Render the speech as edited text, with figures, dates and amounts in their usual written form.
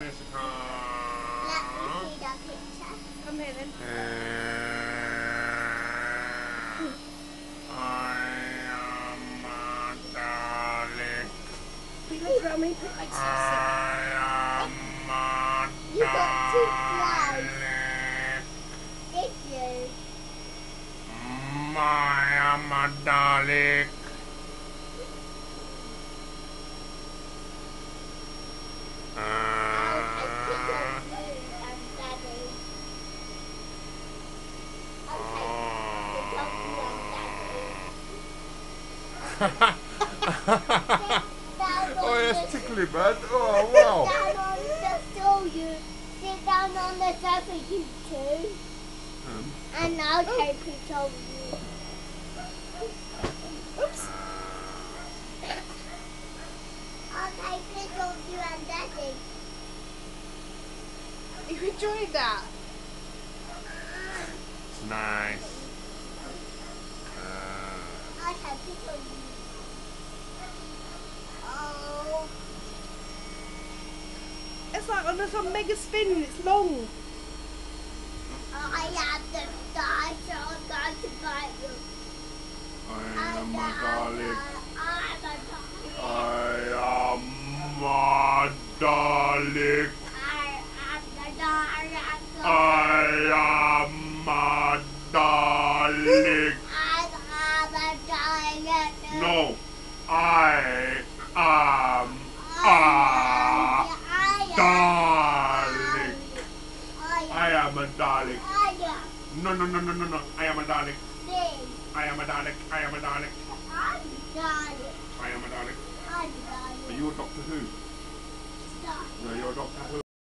Let me see the picture. Come here then. I am a darling. Put your drum in, put like I am a You got two darling. Did you? I am a darling. Oh, that's tickly, bud. Oh, wow. Sit down on the stool, you. Sit down on the sofa, you two. And I'll take a picture of you. Oops. I'll take a picture of you and Daddy. You enjoyed that? It's nice. I'll take a picture of you. Oh. It's like on some mega spin, it's long. I am the star, so I'm going to bite you. I am a darling. I'm a darling. I am a darling. I am the darling. I am a darling. I am a darling. No, I am a darling. I am a darling. No, no, no, no, no, no. I am a darling. I am a darling. I am a darling. I'm darling. I am a darling. I'm darling. Are you a Doctor Who? No, you're a Doctor Who.